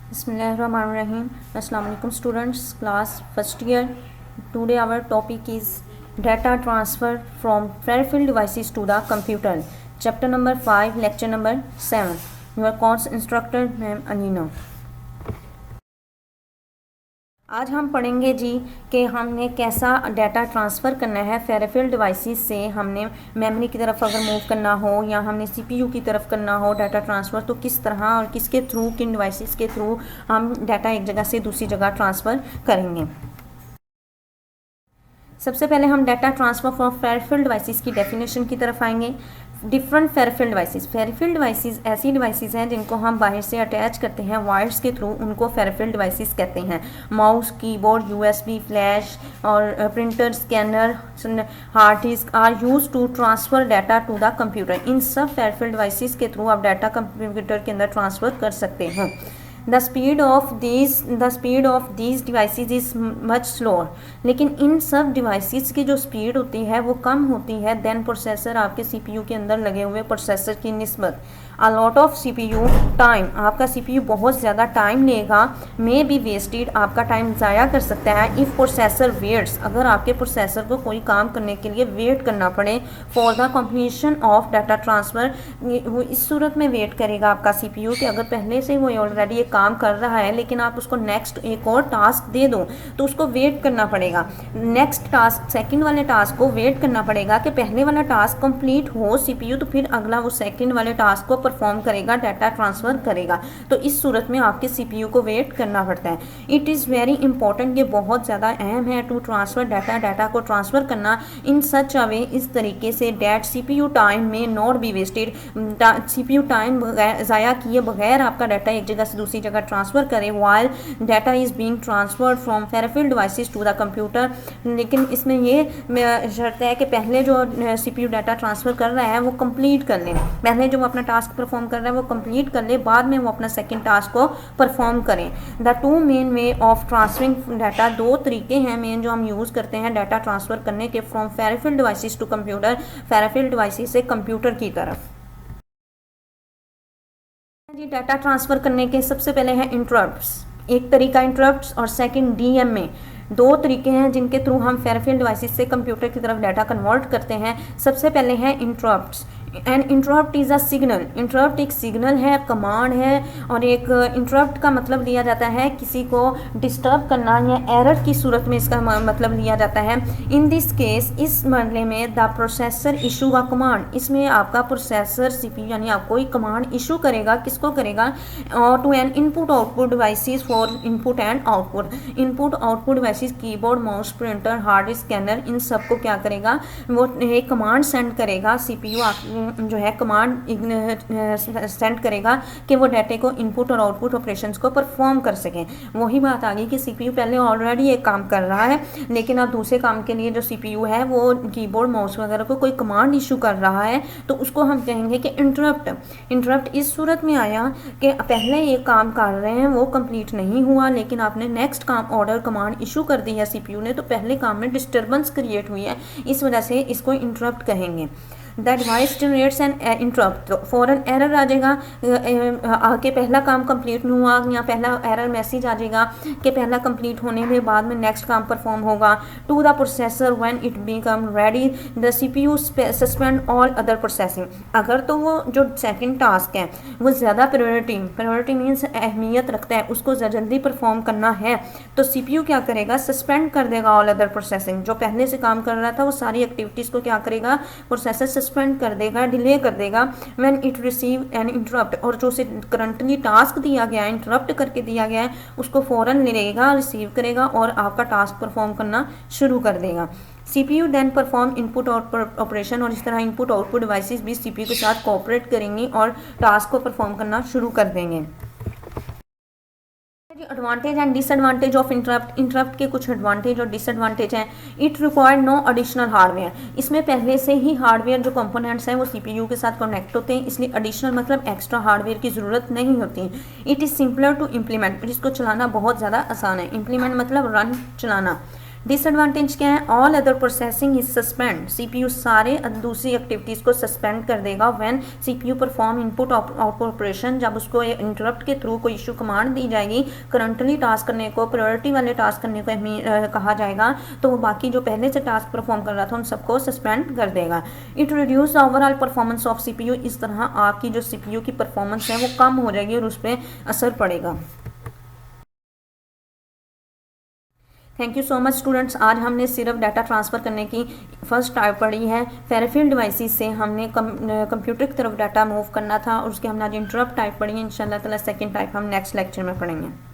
Bismillahirrahmanirrahim. Assalamu alaikum students, class first year. Today our topic is data transfer from peripheral devices to the computer. Chapter number 5, lecture number 7. Your course instructor Ma'am Alina. आज हम पढ़ेंगे जी कि हमने कैसा data transfer करना है peripheral devices से। हमने मेमोरी की तरफ अगर मूव करना हो या हमने सीपीयू की तरफ करना हो डाटा ट्रांसफ़र, तो किस तरह और किसके थ्रू, किन डिवाइसेस के थ्रू हम डाटा एक जगह से दूसरी जगह ट्रांसफ़र करेंगे। सबसे पहले हम data transfer from peripheral devices की डेफिनेशन की तरफ आएंगे। डिफरेंट पेरिफेरल डिवाइसेस ऐसी डिवाइसेस हैं जिनको हम बाहर से अटैच करते हैं वायर्स के थ्रू, उनको पेरिफेरल डिवाइसेस कहते हैं। माउस, कीबोर्ड, यूएसबी, फ्लैश और printer, scanner, hard disk are use to transfer data to the computer. इन सब पेरिफेरल डिवाइसेस के थ्रू आप डाटा कंप्यूटर के अंदर ट्रांसफ़र कर सकते हैं। The speed of these devices is much slower. लेकिन इन सब डिवाइसेस की जो स्पीड होती है वो कम होती है देन प्रोसेसर, आपके सीपीयू के अंदर लगे हुए प्रोसेसर की निस्बत। A lot of CPU time, आपका सीपीयू बहुत ज़्यादा टाइम लेगा, मे बी वेस्टेड, आपका टाइम ज़ाया कर सकता है। इफ़ प्रोसेसर वेट्स, अगर आपके प्रोसेसर को कोई काम करने के लिए वेट करना पड़े for the completion of data transfer, वो इस सूरत में वेट करेगा आपका सीपीयू कि अगर पहले से वो ऑलरेडी एक काम कर रहा है लेकिन आप उसको नेक्स्ट एक और टास्क दे दो तो उसको वेट करना पड़ेगा। नेक्स्ट टास्क, सेकंड वाले टास्क को वेट करना पड़ेगा कि पहले वाला टास्क कंप्लीट हो सीपीयू, तो फिर अगला वो सेकंड वाले टास्क को परफॉर्म करेगा, डाटा ट्रांसफ़र करेगा। तो इस सूरत में आपके सीपीयू को वेट करना पड़ता है। इट इज़ वेरी इंपॉर्टेंट, ये बहुत ज़्यादा अहम है टू ट्रांसफ़र डाटा को ट्रांसफ़र करना इन सच अ वे, इस तरीके से that CPU time may not be wasted. CPU time ज़ाया किए बगैर आपका डाटा एक जगह से दूसरी जगह ट्रांसफ़र करें while data is being transferred from peripheral devices to the computer. लेकिन इसमें ये शर्त है कि पहले जो सीपीयू डाटा ट्रांसफ़र कर रहा है वो कंप्लीट कर ले, पहले जो वो अपना टास्क परफॉर्म कर रहा है वो कंप्लीट कर ले, बाद में वो अपना सेकंड टास्क को परफॉर्म करें। The two main way of transferring data, दो तरीके हैं मेन जो हम यूज़ करते हैं डाटा ट्रांसफ़र करने के from peripheral devices to computer, peripheral devices से कंप्यूटर की तरफ। जी डाटा ट्रांसफ़र करने के सबसे पहले है इंटरप्ट्स, एक तरीका इंटरप्ट्स और सेकंड डीएमए। दो तरीके हैं जिनके थ्रू हम पेरिफेरल डिवाइसेस से कंप्यूटर की तरफ डाटा कन्वर्ट करते हैं। सबसे पहले है interrupts. And interrupt is a signal, interrupt एक सिग्नल है, कमांड है। और एक इंटरप्ट का मतलब लिया जाता है किसी को डिस्टर्ब करना या एरर की सूरत में इसका मतलब लिया जाता है। इन दिस केस, इस मामले में द प्रोसेसर इशू का कमांड, इसमें आपका प्रोसेसर सीपीयू यानी आप कोई कमांड इशू करेगा, किसको करेगा, to an input output devices for input and output. Input output devices keyboard, mouse, printer, hard disk, scanner, इन सब को क्या करेगा, वो एक कमांड सेंड करेगा। सीपीयू जो है कमांड सेंड करेगा कि वो डाटे को इनपुट और आउटपुट ऑपरेशंस को परफॉर्म कर सकें। वही बात आ गई कि सीपीयू पहले ऑलरेडी एक काम कर रहा है लेकिन अब दूसरे काम के लिए जो सीपीयू है वो कीबोर्ड, माउस वगैरह को कोई कमांड इशू कर रहा है, तो उसको हम कहेंगे कि इंटरप्ट इस सूरत में आया कि पहले एक काम कर रहे हैं वो कंप्लीट नहीं हुआ लेकिन आपने नेक्स्ट काम ऑर्डर कमांड इशू कर दी है सीपीयू ने, तो पहले काम में डिस्टर्बेंस क्रिएट हुई है, इस वजह से इसको इंटरप्ट कहेंगे। The device generates an interrupt, तो फ़ौरन एरर आ जाएगा आके पहला काम कंप्लीट नहीं हुआ या पहला एरर मैसेज आ जाएगा कि पहला कंप्लीट होने के बाद में नेक्स्ट काम परफॉर्म होगा। To the processor when it become ready the CPU suspend all other processing. अगर तो वो जो सेकंड टास्क है वो ज़्यादा प्रायोरिटी मीन्स अहमियत रखता है, उसको जल्दी परफॉर्म करना है, तो सीपीयू क्या करेगा, सस्पेंड कर देगा ऑल अदर प्रोसेसिंग। जो पहले से काम कर रहा था वो सारी एक्टिविटीज़ को क्या करेगा, प्रोसेसर सस्पेंड कर देगा, डिले कर देगा। When it receive an interrupt, और जो से करंटली टास्क दिया गया है, इंटरप्ट करके दिया गया है, उसको फ़ौरन लेगा, रिसीव करेगा और आपका टास्क परफॉर्म करना शुरू कर देगा। CPU then perform input output operation, और इस तरह इनपुट आउटपुट डिवाइसेस भी सीपीयू के साथ कोऑपरेट करेंगी और टास्क को परफॉर्म करना शुरू कर देंगे। Advantage and disadvantage of interrupt के कुछ एडवांटेज और डिसएडवांटेज हैं। It required no additional hardware, इसमें पहले से ही हार्डवेयर जो कंपोनेंट्स हैं वो सीपीयू के साथ कनेक्ट होते हैं, इसलिए एडिशनल मतलब एक्स्ट्रा हार्डवेयर की ज़रूरत नहीं होती। It is simpler to implement, इसको चलाना बहुत ज़्यादा आसान है। इम्प्लीमेंट मतलब रन, चलाना। डिसएडवांटेज क्या है, all other processing is suspend, CPU सारे दूसरी एक्टिविटीज़ को सस्पेंड कर देगा when CPU perform input output operation, जब उसको इंटरप्ट के थ्रू कोई इशू कमांड दी जाएगी करंटली टास्क करने को, प्रायोरिटी वाले टास्क करने को कहा जाएगा, तो वो बाकी जो पहले से टास्क परफॉर्म कर रहा था उन सबको सस्पेंड कर देगा। It reduce the overall performance of CPU, इस तरह आपकी जो सीपीयू की परफॉर्मेंस है वो कम हो जाएगी और उस पर असर पड़ेगा। Thank you so much students. आज हमने सिर्फ डाटा ट्रांसफ़र करने की फर्स्ट टाइप पढ़ी है। फेराफील्ड डिवाइसेस से हमने कंप्यूटर की तरफ डाटा मूव करना था और उसके हमने आज इंटरप्ट टाइप पढ़ी है। इंशाल्लाह ताला सेकंड टाइप हम नेक्स्ट लेक्चर में पढ़ेंगे।